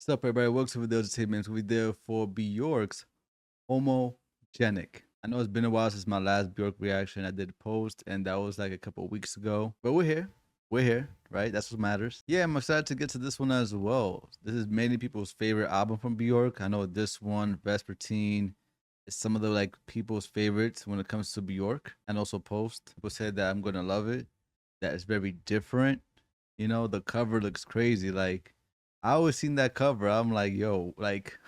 What's up, everybody? Welcome to the entertainment we did for Björk's Homogenic. I know it's been a while since my last Björk reaction. I did a post, and that was like a couple of weeks ago. But we're here. We're here, right? That's what matters. Yeah, I'm excited to get to this one as well. This is many people's favorite album from Björk. I know this one, Vespertine, is some of the like people's favorites when it comes to Björk. And also Post. People said that I'm gonna love it. That it's very different. You know, the cover looks crazy. Like, I always seen that cover. I'm like, yo, like,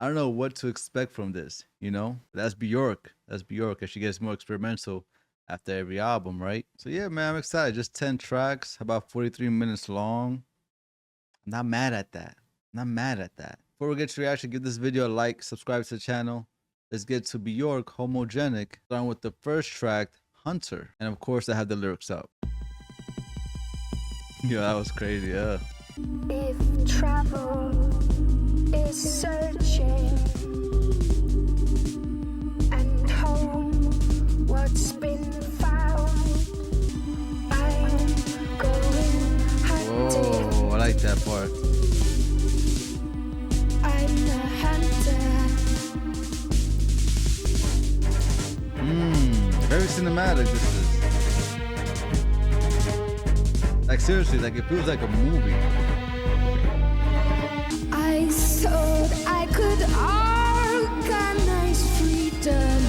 I don't know what to expect from this, you know? That's Björk. That's Björk. And she gets more experimental after every album, right? So yeah, man, I'm excited. Just 10 tracks, about 43 minutes long. I'm not mad at that. Not mad at that. Before we get to reaction, give this video a like, subscribe to the channel. Let's get to Björk Homogenic, starting with the first track, Hunter. And of course, I have the lyrics up. Yo, that was crazy, yeah. If travel is searching and home what's been found, I'm going hunting. Whoa, I like that part. I'm a hunter. Very cinematic this is. Like seriously, like it feels like a movie. I thought I could organize freedom.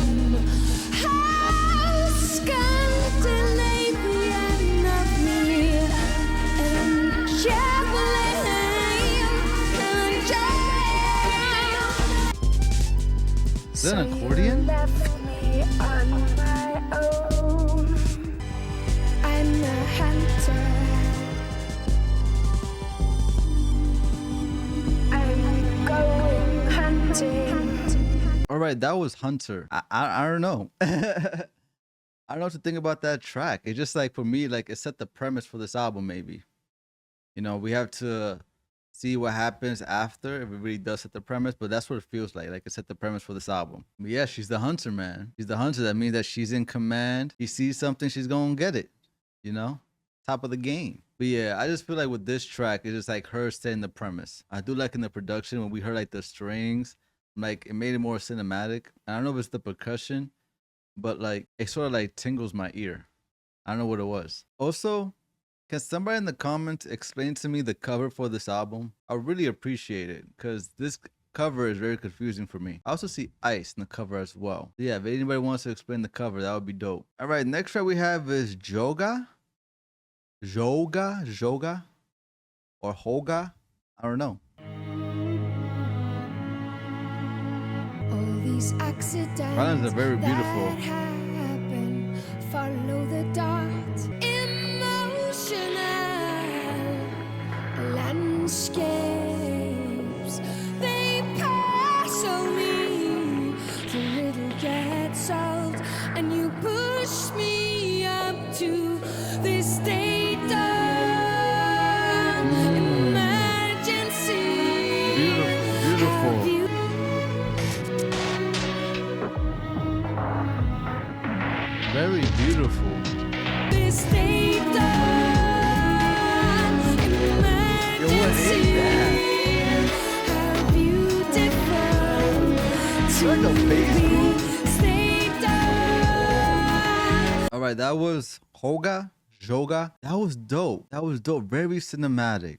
How Scandinavian of me, and javelin. Is that an accordion? You left me on my own. I'm a hunter. All right, that was Hunter. I don't know. I don't know what to think about that track. It's just like, for me, like it set the premise for this album. Maybe, you know, we have to see what happens after if it really does set the premise. But that's what it feels like. Like it set the premise for this album. But yeah, she's the hunter, man. She's the hunter. That means that she's in command. She sees something, she's gonna get it. You know, top of the game. But yeah, I just feel like with this track, it's just like her setting the premise. I do like in the production when we heard like the strings, like it made it more cinematic. I don't know if it's the percussion, but like it sort of like tingles my ear. I don't know what it was. Also, can somebody in the comments explain to me the cover for this album? I really appreciate it because this cover is very confusing for me. I also see ice in the cover as well. Yeah, if anybody wants to explain the cover, that would be dope. All right, next track we have is Joga, or Hoga. I don't know. All these accidents Violins are very beautiful. that happen, follow the dot. Emotional landscapes, they pass on me. The riddle gets solved, and you push me up to this state of emergency. Beautiful. Very beautiful. This state of emergency. Yo, what is that? How beautiful to Like a bass be. group. State of All right, that was Joga. That was dope. That was dope. Very cinematic.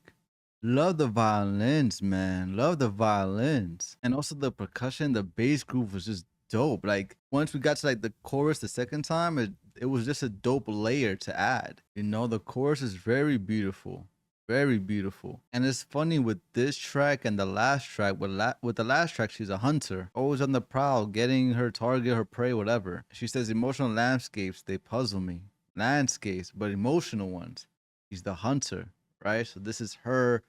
Love the violins, man. Love the violins. And also the percussion, the bass groove was just dope. Like once we got to like the chorus the second time, it was just a dope layer to add. You know, the chorus is very beautiful. Very beautiful. And it's funny with this track and the last track. With the last track, she's a hunter, always on the prowl, getting her target, her prey, whatever. She says emotional landscapes, they puzzle me. Landscapes, but emotional ones. She's the hunter, right? So this is her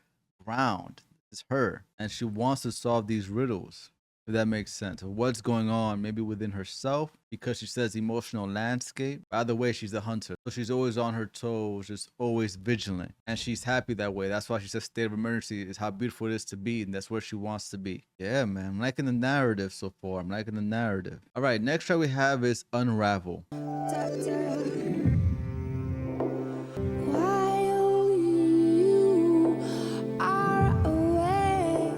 ground. This is her. And she wants to solve these riddles. If that makes sense. Of what's going on, maybe within herself, because she says emotional landscape. By the way, she's a hunter. So she's always on her toes, just always vigilant. And she's happy that way. That's why she says state of emergency is how beautiful it is to be. And that's where she wants to be. Yeah, man. I'm liking the narrative so far. I'm liking the narrative. All right, next track we have is Unravel. while you are away.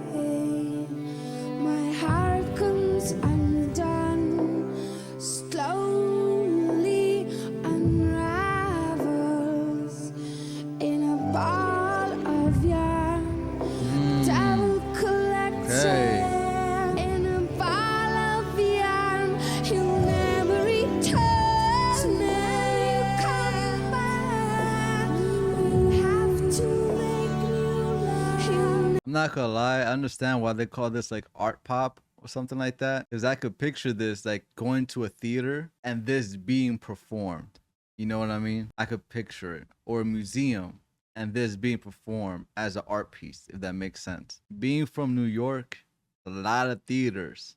not gonna lie, I understand why they call this like art pop or something like that. Because I could picture this like going to a theater and this being performed. You know what I mean? I could picture it. Or a museum and this being performed as an art piece, if that makes sense. Being from New York, a lot of theaters,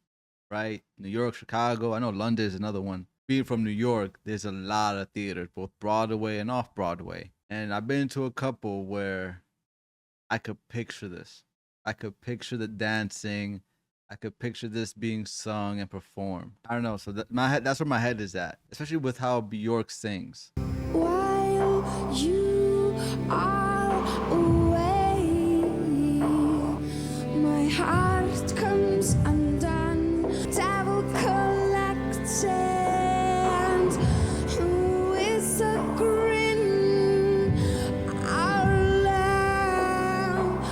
right? New York, Chicago, I know London is another one. Being from New York, there's a lot of theaters, both Broadway and off Broadway. And I've been to a couple where I could picture this. I could picture the dancing. I could picture this being sung and performed. I don't know. So that's where my head is at, especially with how Björk sings. While you are away, my heart comes undone. Devil collected, who is a grin? Our love,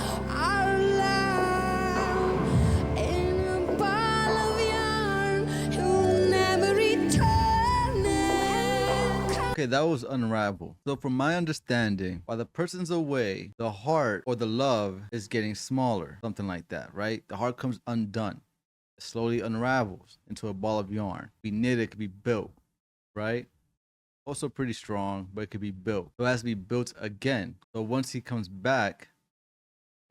in a ball of yarn, he'll never return it. Okay, that was Unravel. So from my understanding, while the person's away, the heart or the love is getting smaller, something like that, right? The heart comes undone. It slowly unravels into a ball of yarn. Be knitted, it could be built, right? Also pretty strong, but it could be built. So it has to be built again. So once he comes back,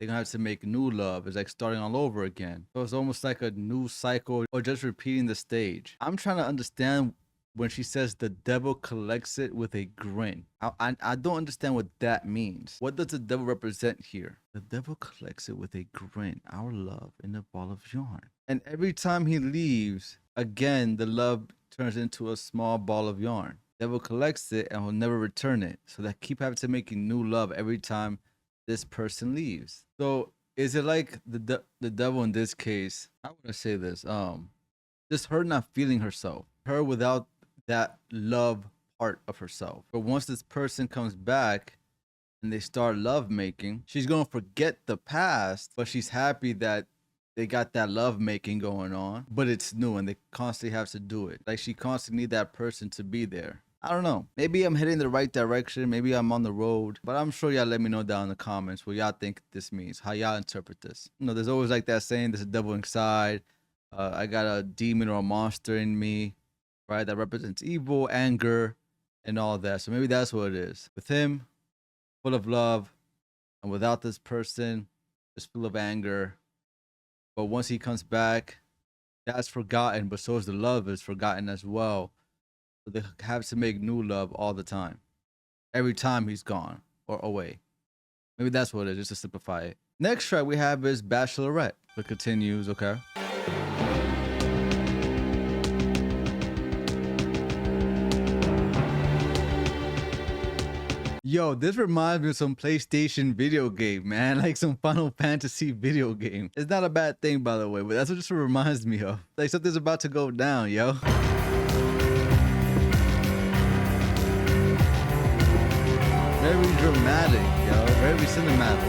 they're gonna have to make new love. It's like starting all over again. So it's almost like a new cycle or just repeating the stage. I'm trying to understand when she says the devil collects it with a grin. I don't understand what that means. What does the devil represent here? The devil collects it with a grin. Our love in a ball of yarn. And every time he leaves, again, the love turns into a small ball of yarn. Devil collects it and will never return it. So they keep having to making new love every time this person leaves. So is it like the devil in this case? How would I say this? Just her not feeling herself. Her without that love part of herself. But once this person comes back and they start love making, she's gonna forget the past, but she's happy that they got that love making going on, but it's new and they constantly have to do it. Like she constantly need that person to be there. I don't know. Maybe I'm heading the right direction. Maybe I'm on the road, but I'm sure y'all let me know down in the comments what y'all think this means, how y'all interpret this. You know, there's always like that saying, there's a devil inside. I got a demon or a monster in me, right? That represents evil, anger, and all that. So maybe that's what it is. With him, full of love, and without this person, just full of anger. But once he comes back, that's forgotten, but so is the love is forgotten as well. So they have to make new love all the time. Every time he's gone or away. Maybe that's what it is, just to simplify it. Next track we have is Bachelorette. It continues, okay? Yo, this reminds me of some PlayStation video game, man. Like some Final Fantasy video game. It's not a bad thing, by the way, but that's what this reminds me of. Like something's about to go down, yo. Very dramatic, yo. Very cinematic.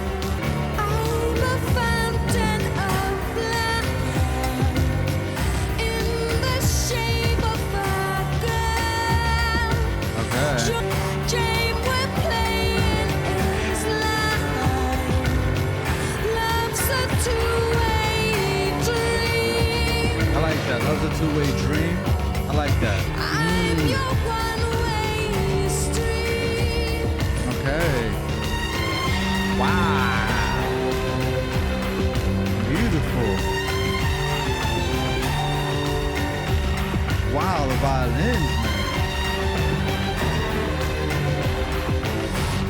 I'm a fountain of blood in the shape of a girl. Okay. Game we're playing is life. Love's a two-way dream. I like that. Love's a two-way dream. I like that. I'm your one-way street. Okay. Wow. Beautiful. Wow, the violins, man.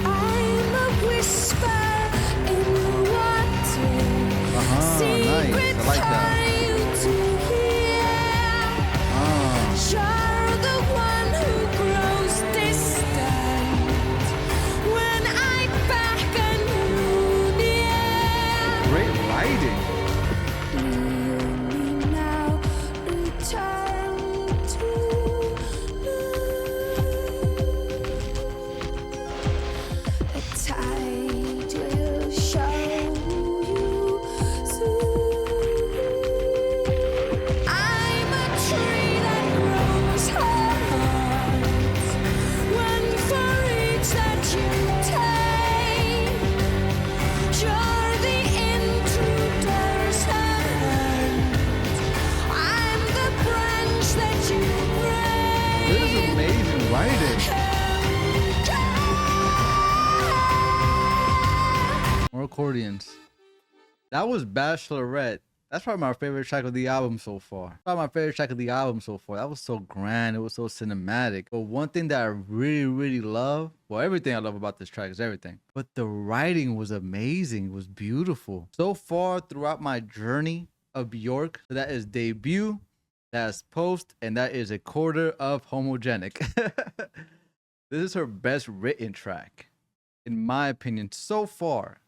I'm a whisper in the water. Nice. I like that. You're the one who grows distant when I beckon you near. Great writing. You now return to a tide will show you soon. accordions. That was Bachelorette. That's probably my favorite track of the album so far. Probably my favorite track of the album so far. That was so grand. It was so cinematic. But one thing that I really, really love, well, everything I love about this track is everything. But the writing was amazing. It was beautiful. So far throughout my journey of Björk, so that is debut, that's post, and that is a quarter of Homogenic. This is her best written track, in my opinion, so far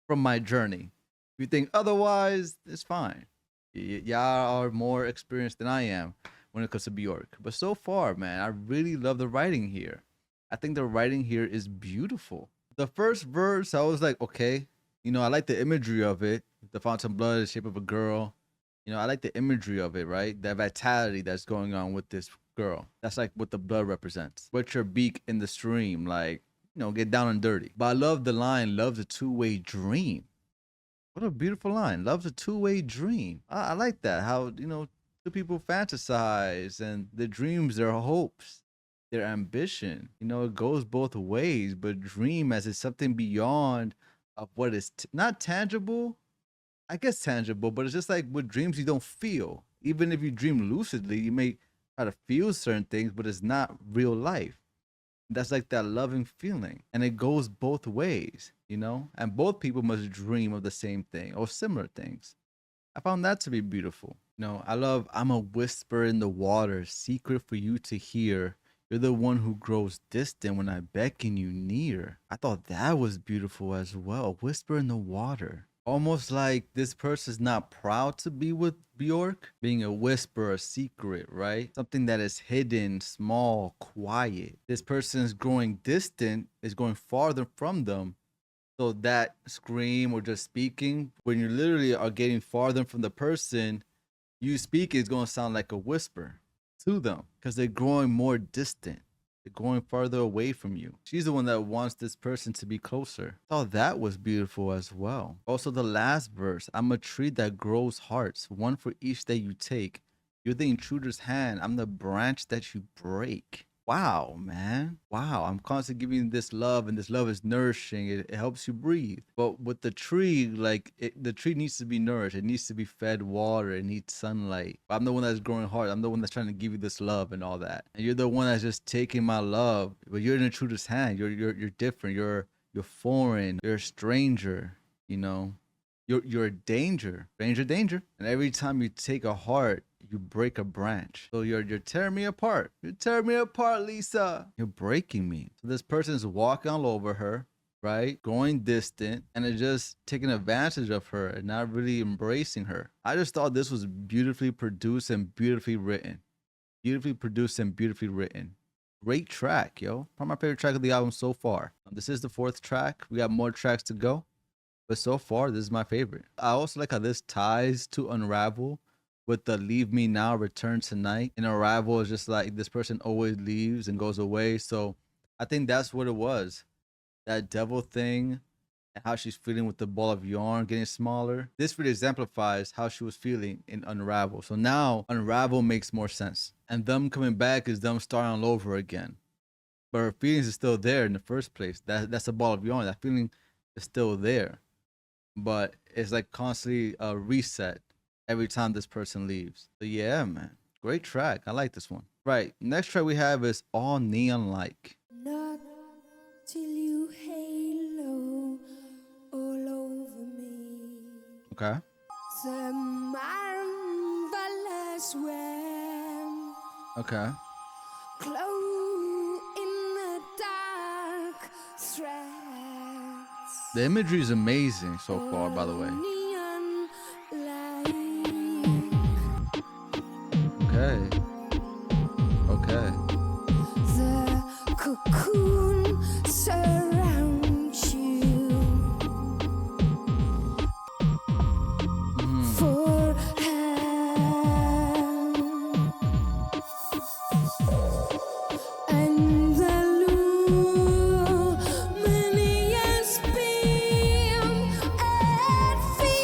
from my journey. If you think otherwise, it's fine. Y'all are more experienced than I am when it comes to Björk. But so far, man, I really love the writing here. I think the writing here is beautiful. The first verse, I was like, okay, you know, I like the imagery of it. The fountain blood, the shape of a girl. You know, I like the imagery of it, right? That vitality that's going on with this girl. That's like what the blood represents. Wet your beak in the stream, like, you know, get down and dirty. But I love the line, love's a two-way dream. What a beautiful line. Love's a two-way dream. I like that. How, you know, two people fantasize and their dreams, their hopes, their ambition. You know, it goes both ways, but dream as it's something beyond of what is not tangible. I guess tangible, but it's just like with dreams you don't feel. Even if you dream lucidly, you may try to feel certain things, but it's not real life. That's like that loving feeling, and it goes both ways, you know, and both people must dream of the same thing or similar things. I found that to be beautiful. You know, I love I'm a whisper in the water, secret for you to hear. You're the one who grows distant when I beckon you near. I thought that was beautiful as well. Whisper in the water. Almost like this person's not proud to be with Björk, being a whisper, a secret, right? Something that is hidden, small, quiet. This person is growing distant, is going farther from them. So that scream or just speaking, when you literally are getting farther from the person, you speaking is going to sound like a whisper to them because they're growing more distant. Going farther away from you. She's the one that wants this person to be closer. I thought that was beautiful as well. Also, the last verse, I'm a tree that grows hearts, one for each that you take. You're the intruder's hand. I'm the branch that you break. Wow, man. Wow. I'm constantly giving you this love, and this love is nourishing. It helps you breathe. But with the tree, like the tree needs to be nourished. It needs to be fed water. It needs sunlight. I'm the one that's growing hard. I'm the one that's trying to give you this love and all that. And you're the one that's just taking my love. But you're an intruder's hand. You're different. You're foreign. You're a stranger. You know. You're a danger. Danger. And every time you take a heart, you break a branch. So you're tearing me apart. You're tearing me apart, Lisa. You're breaking me. So this person is walking all over her, right? Going distant, and it's just taking advantage of her and not really embracing her. I just thought this was beautifully produced and beautifully written. Beautifully produced and beautifully written. Great track, yo. Probably my favorite track of the album so far. This is the 4th track. We got more tracks to go. But so far, this is my favorite. I also like how this ties to Unravel with the leave me now, return tonight. And Unravel is just like this person always leaves and goes away. So I think that's what it was. That devil thing and how she's feeling with the ball of yarn getting smaller. This really exemplifies how she was feeling in Unravel. So now Unravel makes more sense. And them coming back is them starting all over again. But her feelings is still there in the first place. That's a ball of yarn. That feeling is still there. But it's like constantly a reset every time this person leaves. So yeah, man. Great track. I like this one. Right. Next track we have is All Neon Like. Not till you halo all over me. Okay. The marvelous when Okay. glow in the dark threads. The imagery is amazing so far, by the way. Neon light. Okay. Okay. The cocoon surrounds you. For and the luminous beam it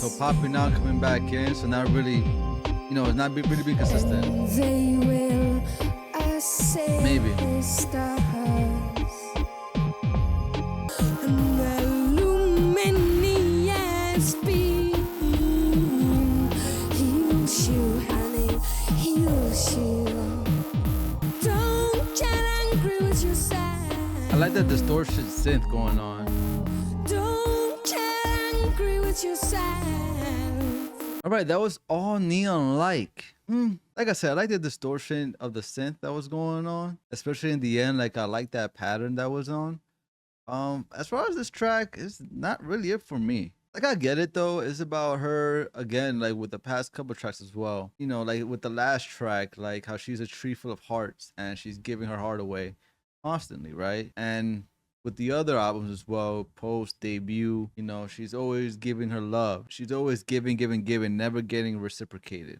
So popping out, coming back in. So not really, you know, it's not really be consistent. And they will assail Maybe. the stars. And the luminous beam heals you, honey, heals you. Don't get angry with yourself. I like that distortion synth going on. Don't get angry with yourself. All right, that was all neon like. Like I said, I like the distortion of the synth that was going on, especially in the end. Like I like that pattern that was on. As far as this track, it's not really it for me. Like I get it though. It's about her again, like with the past couple tracks as well. You know, like with the last track, like how she's a tree full of hearts and she's giving her heart away constantly, right? And with the other albums as well, post debut, you know, she's always giving her love. She's always giving, never getting reciprocated,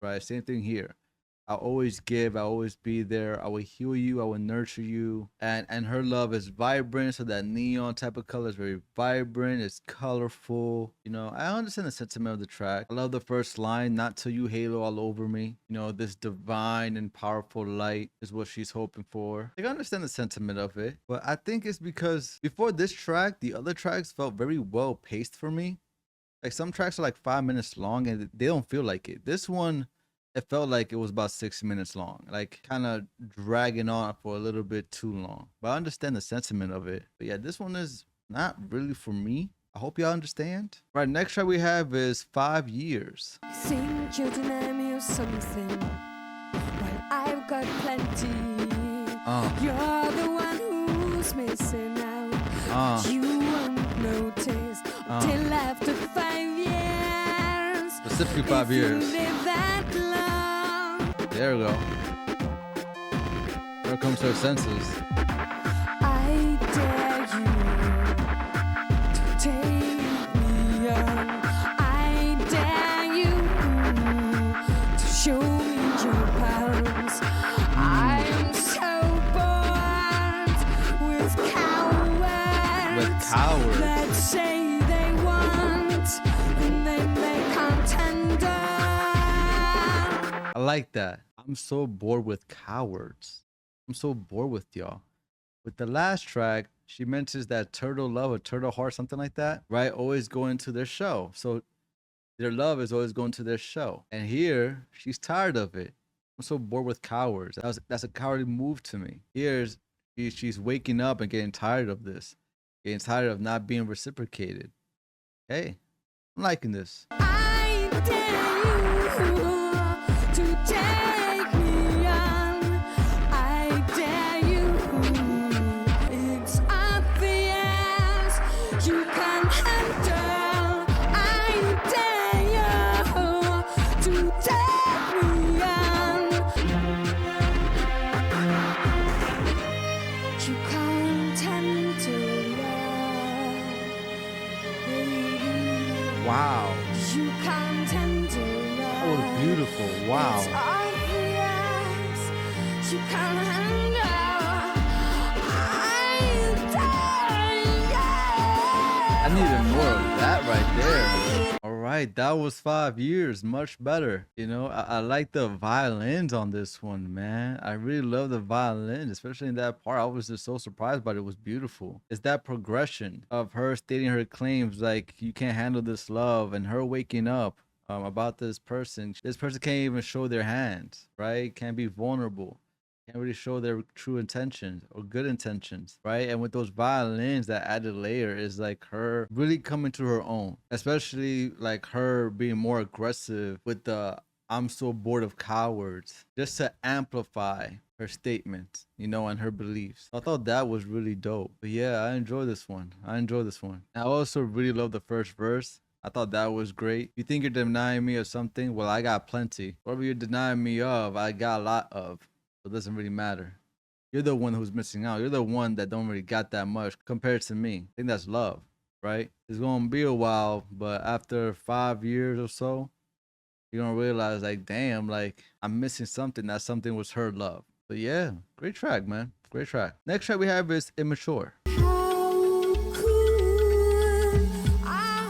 right? Same thing here. I'll always give, I'll always be there, I will heal you, I will nurture you. And her love is vibrant, so that neon type of color is very vibrant, it's colorful. You know, I understand the sentiment of the track. I love the first line, not till you halo all over me. You know, this divine and powerful light is what she's hoping for. Like, I understand the sentiment of it, but I think it's because before this track, the other tracks felt very well paced for me. Like some tracks are like 5 minutes long and they don't feel like it. This one, it felt like it was about 6 minutes long, like kind of dragging on for a little bit too long. But I understand the sentiment of it. But yeah, this one is not really for me. I hope y'all understand. Right, next track we have is 5 Years. You think you deny me of something, while I've got plenty. You're the one who's missing out. You won't notice till after 5 years. Specifically 5 years. If you live that long. There we go. Here comes her senses. I dare you to take me on. I dare you to show me your powers. I am so bored with cowards. With cowards. That say they want and then they can't tender. I like that. I'm so bored with cowards. I'm so bored with y'all. With the last track, she mentions that turtle love or turtle heart, something like that, right? Always going to their show. So their love is always going to their show. And here, she's tired of it. I'm so bored with cowards. That's a cowardly move to me. Here's she's waking up and getting tired of this. Getting tired of not being reciprocated. Hey, I'm liking this. I dare you to take me on. I dare you. It's obvious you can handle. I dare you to take me on. You can't handle love, baby. Wow. You can't handle love. That was beautiful. Wow. It's obvious you can't handle. I needed more of that right there. All right, that was 5 years. Much better. You know, I like the violins on this one, man. I really love the violin, especially in that part. I was just so surprised by it. It was beautiful. It's that progression of her stating her claims like you can't handle this love and her waking up about this person. This person can't even show their hands, right? Can't be vulnerable. Can't really show their true intentions or good intentions, right? And with those violins, that added layer is like her really coming to her own, especially like her being more aggressive with the I'm so bored of cowards, just to amplify her statements, you know, and her beliefs. I thought that was really dope. But yeah, I enjoy this one. I also really love the first verse. I thought that was great. You think you're denying me of something? Well, I got plenty. Whatever you're denying me of, I got a lot of. So it doesn't really matter. You're the one who's missing out. You're the one that don't really got that much compared to me. I think that's love, right? It's gonna be a while, but after 5 years or so, you're gonna realize like, damn, like I'm missing something. That something was her love. But yeah, great track, man. Great track. Next track we have is Immature. How could I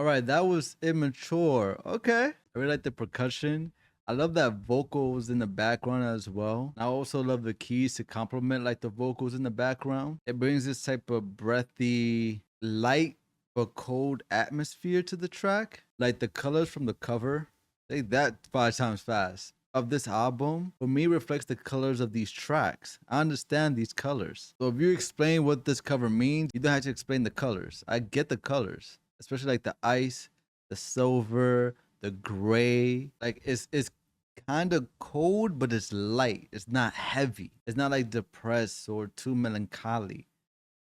All right, that was Immature. Okay. I really like the percussion. I love that vocals in the background as well. I also love the keys to complement like the vocals in the background. It brings this type of breathy, light but cold atmosphere to the track. Like the colors from the cover, say that 5 times fast, of this album for me reflects the colors of these tracks. I understand these colors. So if you explain what this cover means, you don't have to explain the colors. I get the colors, especially like the ice, the silver, the gray. Like it's kind of cold, but it's light. It's not heavy. It's not like depressed or too melancholy.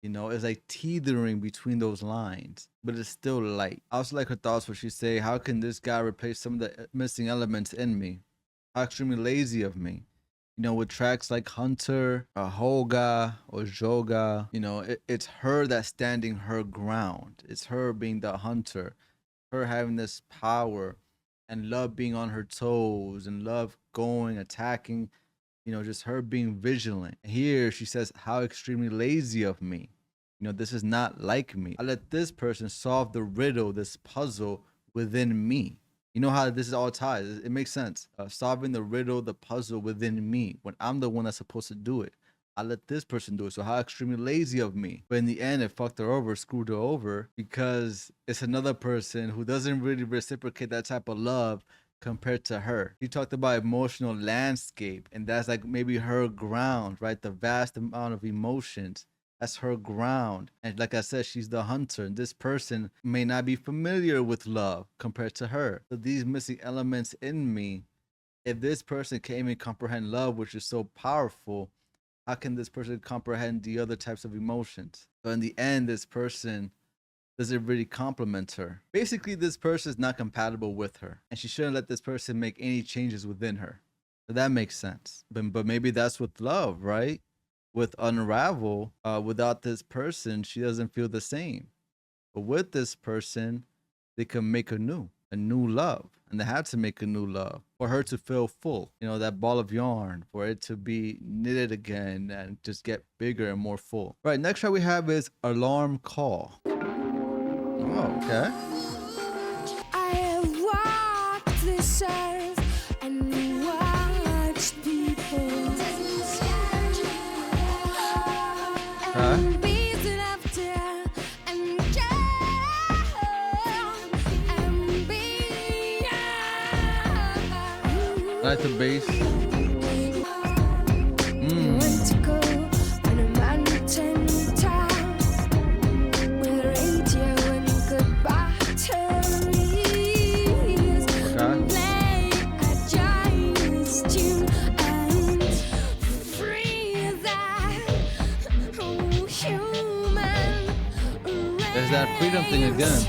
You know, it's like teetering between those lines, but it's still light. I also like her thoughts where she say, how can this guy replace some of the missing elements in me? How extremely lazy of me. You know, with tracks like Hunter, or Hoga, or Joga, you know, it's her that's standing her ground. It's her being the hunter, her having this power and love being on her toes and love going, attacking, you know, just her being vigilant. Here she says, how extremely lazy of me. You know, this is not like me. I let this person solve the riddle, this puzzle within me. You know how this is all ties. It makes sense. Solving the riddle, the puzzle within me when I'm the one that's supposed to do it. I let this person do it. So how extremely lazy of me. But in the end, it fucked her over, screwed her over because it's another person who doesn't really reciprocate that type of love compared to her. He talked about emotional landscape, and that's like maybe her ground, right? The vast amount of emotions. That's her ground. And like I said, she's the hunter. And this person may not be familiar with love compared to her. So these missing elements in me, if this person can't even comprehend love, which is so powerful, how can this person comprehend the other types of emotions? So in the end, this person doesn't really complement her. Basically, this person is not compatible with her, and she shouldn't let this person make any changes within her. So that makes sense. But maybe that's with love, right? With Unravel, without this person, she doesn't feel the same. But with this person, they can make a new love. And they had to make a new love for her to feel full. You know, that ball of yarn, for it to be knitted again and just get bigger and more full. Right, next track we have is Alarm Call. Oh, okay. I have walked this earth and watched people and beaten after and and be. I like the bass. Went to go on a mountain top with a radio and good batteries. Play a giant's tune and free that human race. There's that freedom thing again.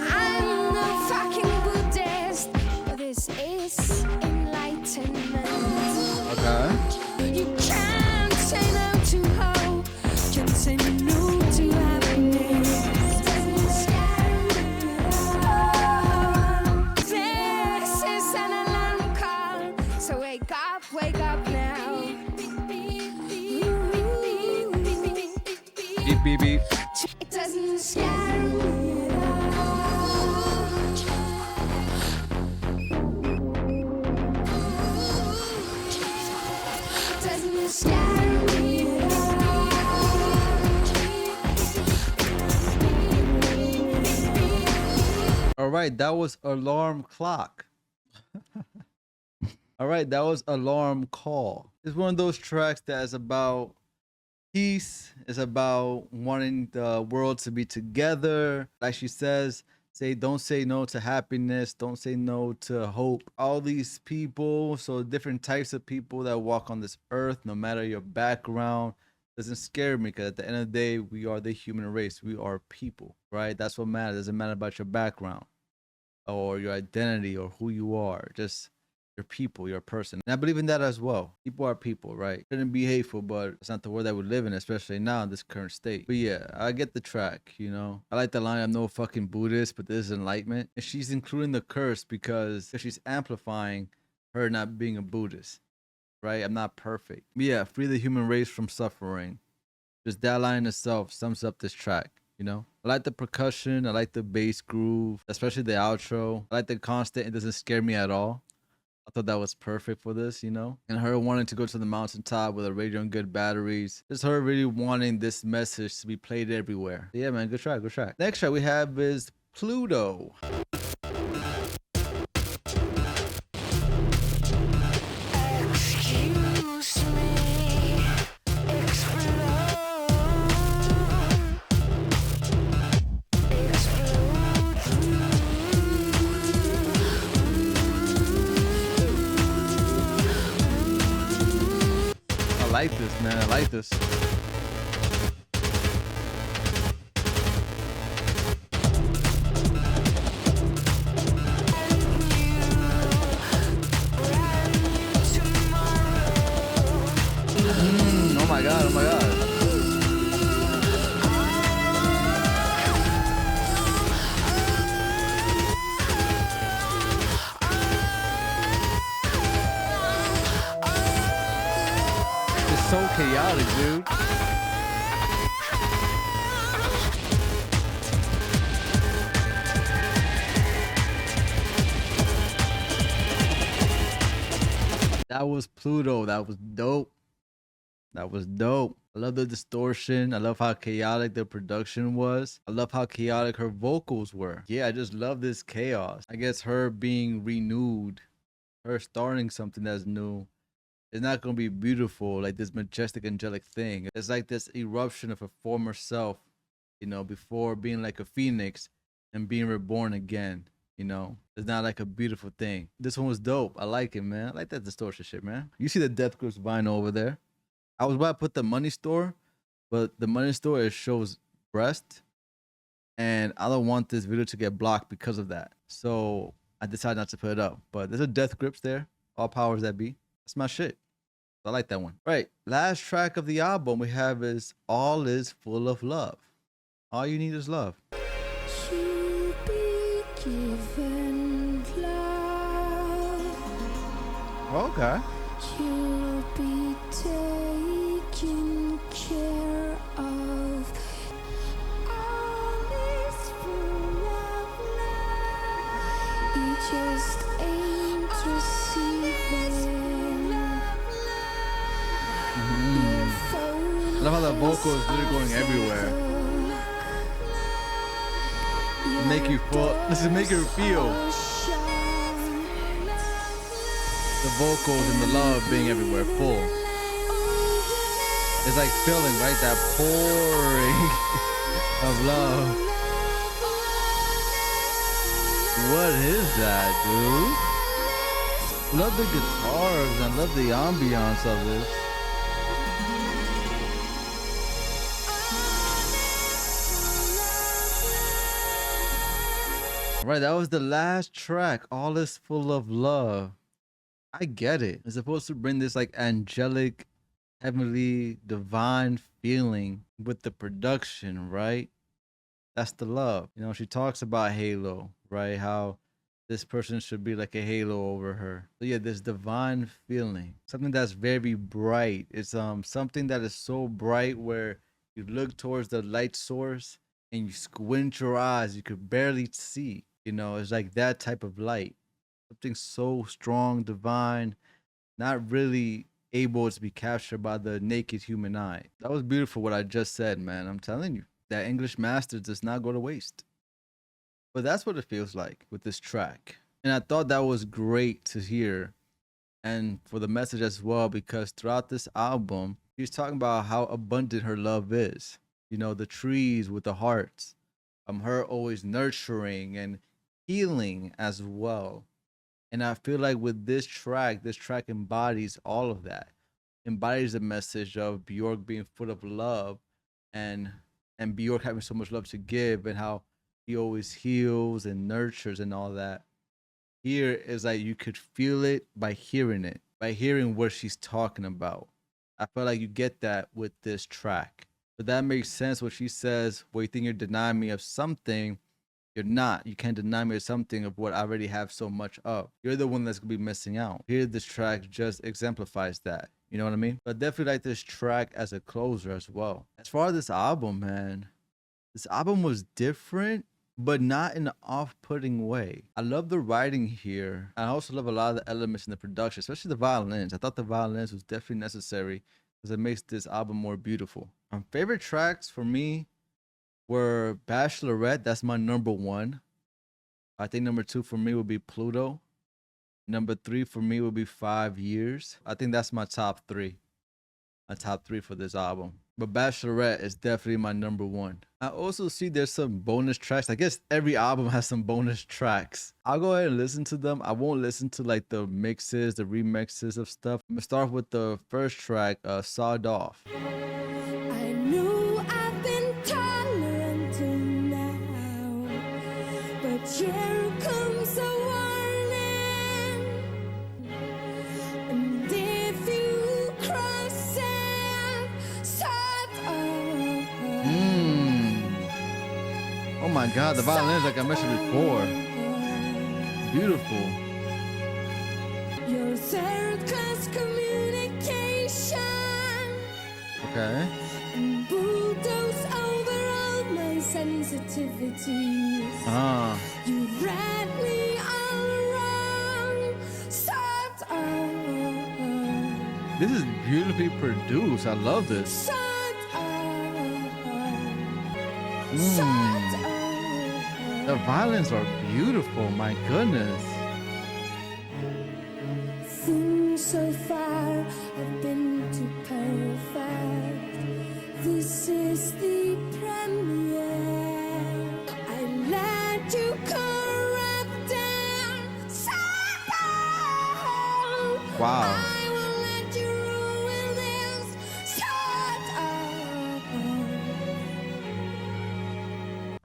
I'm no fucking Buddhist, but this is enlightenment. Okay. You can't say no to hope, can't say no to happiness. This is an alarm call, so wake up now. Beep, beep, beep. It doesn't scare me at all. Doesn't scare me at all. All right, that was Alarm Clock. All right, that was Alarm Call. It's one of those tracks that is about peace. It's about wanting the world to be together. Like she says, don't say no to happiness. Don't say no to hope. All these people, so different types of people that walk on this earth, no matter your background, doesn't scare me because at the end of the day, we are the human race. We are people, right? That's what matters. It doesn't matter about your background or your identity or who you are. Just you're people, you're a person. And I believe in that as well. People are people, right? Shouldn't be hateful, but it's not the world that we live in, especially now in this current state. But yeah, I get the track, you know? I like the line, I'm no fucking Buddhist, but this is enlightenment. And she's including the curse because she's amplifying her not being a Buddhist, right? I'm not perfect. But yeah, free the human race from suffering. Just that line itself sums up this track. you know? I like the percussion. I like the bass groove, especially the outro. I like the constant. It doesn't scare me at all. I thought that was perfect for this, you know? And her wanting to go to the mountaintop with a radio and good batteries. Just her really wanting this message to be played everywhere. Yeah, man, good track, good track. Next track we have is Pluto. I like this, man. I like this. Oh my god, oh my god. It's so chaotic, dude. That was Pluto. That was dope. That was dope. I love the distortion. I love how chaotic the production was. I love how chaotic her vocals were. Yeah, I just love this chaos. I guess her being renewed, her starting something that's new, is not going to be beautiful like this majestic, angelic thing. It's like this eruption of a former self, you know, before being like a phoenix and being reborn again. You know, it's not like a beautiful thing. This one was dope. I like it, man. I like that distortion shit, man. You see the Death Grips vinyl over there. I was about to put the Money Store, but the Money Store, it shows breast, and I don't want this video to get blocked because of that. So I decided not to put it up. But there's a Death Grips there. All powers that be. That's my shit. I like that one. Right. Last track of the album we have is All Is Full of Love. All you need is love. To be given love. Okay. You'll be taken care of. All is full of love. You just ain't receiving. I love how the vocal is literally going everywhere. Make you feel. This is make you feel. The vocals and the love being everywhere, full. It's like feeling, right? That pouring of love. What is that, dude? Love the guitars and love the ambiance of this. Right, that was the last track. All Is Full of Love. I get it. It's supposed to bring this like angelic, heavenly, divine feeling with the production, right? That's the love. You know, she talks about Halo, right? How this person should be like a halo over her. So yeah, this divine feeling, something that's very bright. It's something that is so bright where you look towards the light source and you squint your eyes, you could barely see. You know, it's like that type of light. Something so strong, divine, not really able to be captured by the naked human eye. That was beautiful what I just said, man. I'm telling you, that English master does not go to waste. But that's what it feels like with this track. And I thought that was great to hear. And for the message as well, because throughout this album, she's talking about how abundant her love is. You know, the trees with the hearts. Her always nurturing and healing as well. And I feel like with this track embodies all of that. Embodies the message of Björk being full of love and Björk having so much love to give, and how he always heals and nurtures and all that. Here is like you could feel it by hearing it, by hearing what she's talking about. I feel like you get that with this track. But that makes sense when she says, well, you think you're denying me of something. You're not. You can't deny me of something of what I already have so much of. You're the one that's going to be missing out. Here, this track just exemplifies that. You know what I mean? But definitely like this track as a closer as well. As far as this album, man, This album was different, but not in an off-putting way. I love the writing here. I also love a lot of the elements in the production, especially the violins. I thought the violins was definitely necessary because it makes this album more beautiful. Favorite tracks for me were Bachelorette. That's my number one. I think number two for me would be Pluto. Number three for me would be 5 Years. I think that's my top three. My top three for this album. But Bachelorette is definitely my number one. I also see there's some bonus tracks. I guess every album has some bonus tracks. I'll go ahead and listen to them. I won't listen to like the mixes, the remixes of stuff. I'm gonna start with the first track, Sawed Off. I know I've been tolerant till now, but here comes a warning. And if you cross it, start off. Oh my God, the violins, like I mentioned before, beautiful. Your third-class communication. Okay. And bulldoze over all my sensitivities. You read me all wrong. Start off. This is beautifully produced. I love this. Start off. The violins are beautiful. My goodness. Things so far have been too perfect. This is the premiere. I let you corrupt and settle. Wow. I will let you ruin this.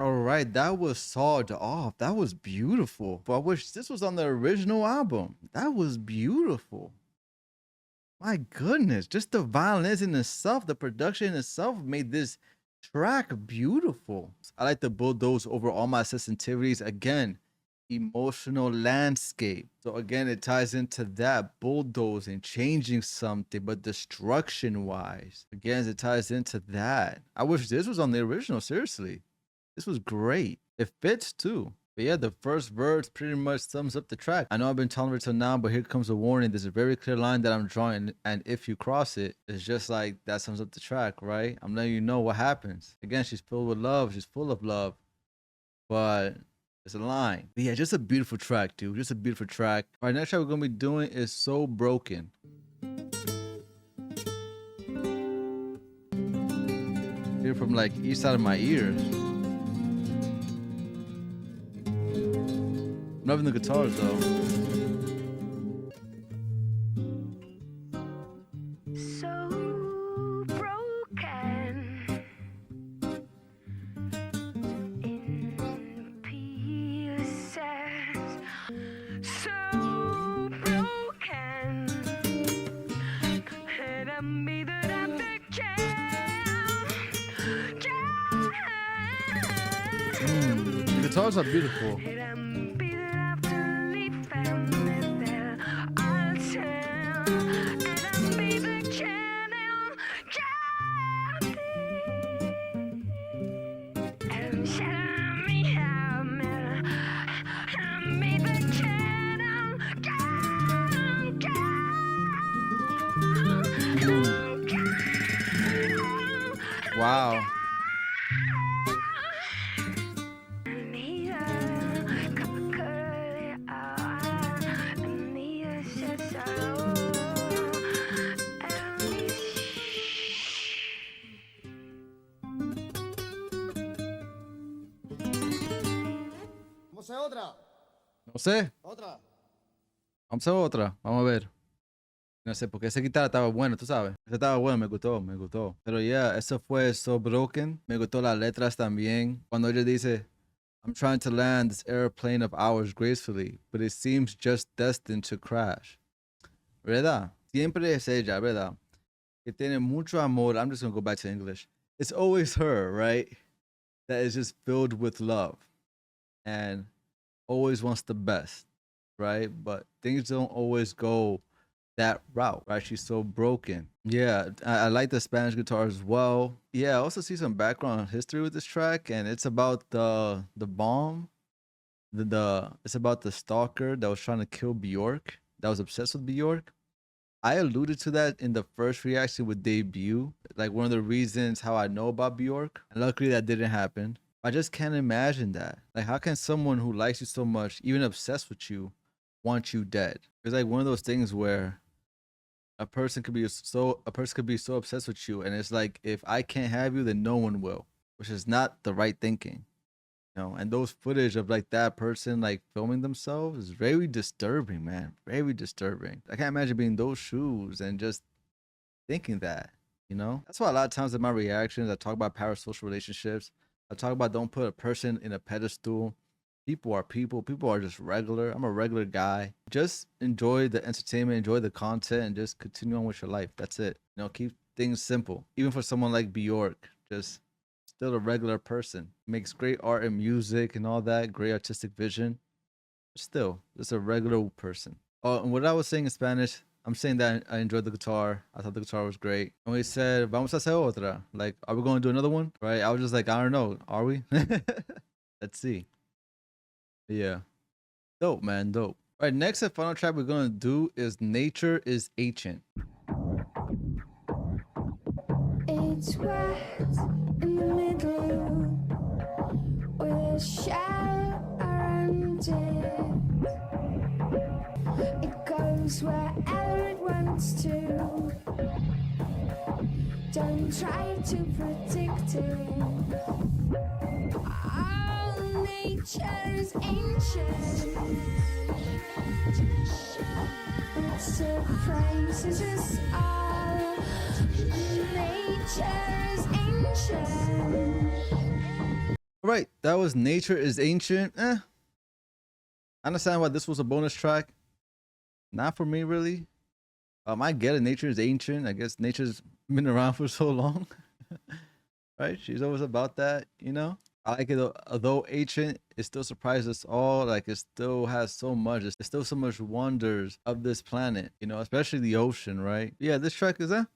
All right, that was Sawed Off. That was beautiful. But I wish this was on the original album. That was beautiful. My goodness, just the violins in itself, the production in itself made this track beautiful. I like to bulldoze over all my sensitivities. Again, emotional landscape. So again, it ties into that bulldozing, changing something, but destruction wise. Again, it ties into that. I wish this was on the original, seriously. This was great. It fits too. But yeah, the first verse pretty much sums up the track. I know I've been telling it till now, but here comes a warning. There's a very clear line that I'm drawing, and if you cross it, it's just like that sums up the track, right? I'm letting you know what happens. Again, she's filled with love. She's full of love. But it's a line. But yeah, just a beautiful track, dude. Just a beautiful track. All right, next track we're going to be doing is So Broken. Hear from like each side of my ears. I'm loving the guitars though. So broken in pieces. So broken. And I'm either that they The guitars are beautiful. Wow. Vamos a hacer otra. No sé. Otra. Vamos a hacer otra. Vamos a ver. No sé, porque esa guitarra estaba buena, tú sabes. Esa estaba buena, me gustó, me gustó. Pero yeah, eso fue So Broken. Me gustó las letras también. Cuando ella dice, I'm trying to land this airplane of ours gracefully, but it seems just destined to crash. ¿Verdad? Siempre es ella, ¿verdad? Que tiene mucho amor. I'm just going to go back to English. It's always her, right? That is just filled with love and always wants the best, right? But things don't always go that route, right? She's so broken. Yeah, I like the Spanish guitar as well. Yeah, I also see some background history with this track, and it's about the bomb. It's about the stalker that was trying to kill Bjork, that was obsessed with Bjork. I alluded to that in the first reaction with debut, like one of the reasons how I know about Bjork. And luckily that didn't happen. I just can't imagine that. Like, how can someone who likes you so much, even obsessed with you, want you dead? It's like one of those things where a person could be so obsessed with you, and it's like, if I can't have you, then no one will, which is not the right thinking. And those footage of like that person like filming themselves is very disturbing, man. Very disturbing. I can't imagine being those shoes and just thinking that. That's why a lot of times in my reactions I talk about parasocial relationships. I talk about don't put a person in a pedestal. People are people. People are just regular. I'm a regular guy. Just enjoy the entertainment, enjoy the content, and just continue on with your life. That's it. Keep things simple. Even for someone like Bjork, just still a regular person. Makes great art and music and all that, great artistic vision. Still, just a regular person. Oh, and what I was saying in Spanish, I'm saying that I enjoyed the guitar. I thought the guitar was great. And we said, vamos a hacer otra. Like, are we going to do another one? Right? I was just like, I don't know. Are we? Let's see. Yeah. Dope, man. Dope. All right, next and final track we're going to do is Nature is Ancient. It's wet in the middle with a shell around it. It goes wherever it wants to. Don't try to predict it. All nature's ancient. It surprises us all. Nature's ancient. All right, that was Nature is Ancient. I understand why this was a bonus track. Not for me, really. I get it. Nature is ancient. I guess nature's been around for so long. Right? She's always about that, I like it, although ancient, it still surprises us all. Like, it still has so much. There's still so much wonders of this planet, especially the ocean, right? Yeah, this track is I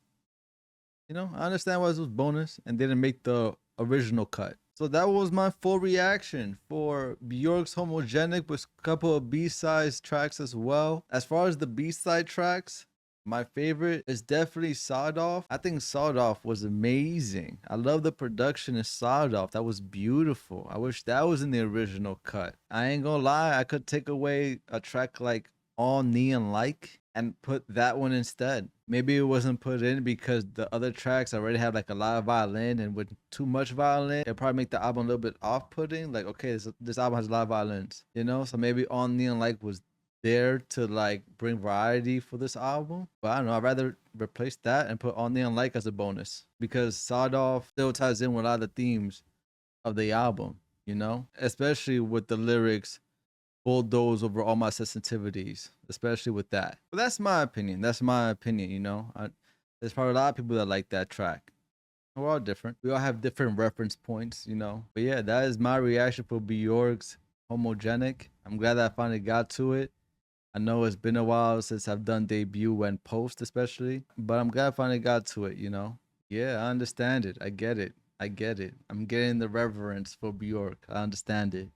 understand why this was bonus and didn't make the original cut. So that was my full reaction for Björk's Homogenic with a couple of B-side tracks as well. As far as the B-side tracks, my favorite is definitely Sawed Off. I think Sawed Off was amazing. I love the production in Sawed Off. That was beautiful. I wish that was in the original cut. I ain't gonna lie, I could take away a track like All Neon Like and put that one instead. Maybe it wasn't put in because the other tracks already have like a lot of violin, and with too much violin, it'll probably make the album a little bit off-putting. Like, okay, this album has a lot of violins, so maybe All Neon Like was there to like bring variety for this album. But I don't know, I'd rather replace that and put All Neon Like as a bonus, because Sawed Off still ties in with a lot of the themes of the album, especially with the lyrics, bulldoze over all my sensitivities, especially with that. But that's my opinion. There's probably a lot of people that like that track. We're all different. We all have different reference points, But yeah, that is my reaction for Björk's Homogenic. I'm glad that I finally got to it. I know it's been a while since I've done debut and post especially, but I'm glad I finally got to it, Yeah, I understand it. I get it. I'm getting the reverence for Björk. I understand it.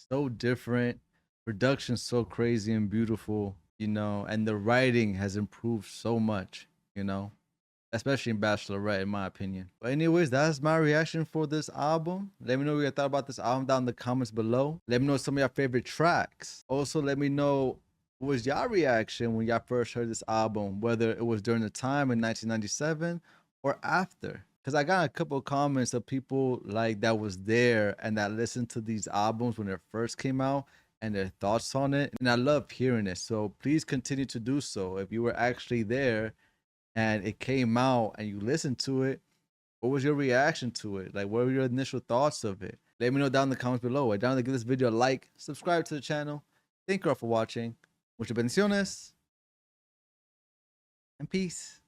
So different. Production's so crazy and beautiful, and the writing has improved so much, especially in Bachelorette, in my opinion. But anyways, that's my reaction for this album. Let me know what you thought about this album down in the comments below. Let me know some of your favorite tracks. Also, let me know what was your reaction when y'all first heard this album, whether it was during the time in 1997 or after. Because I got a couple of comments of people like that was there and that listened to these albums when they first came out and their thoughts on it. And I love hearing it. So please continue to do so. If you were actually there and it came out and you listened to it, what was your reaction to it? Like, what were your initial thoughts of it? Let me know down in the comments below. Down to give this video a like, subscribe to the channel. Thank you all for watching. Muchas bendiciones and peace.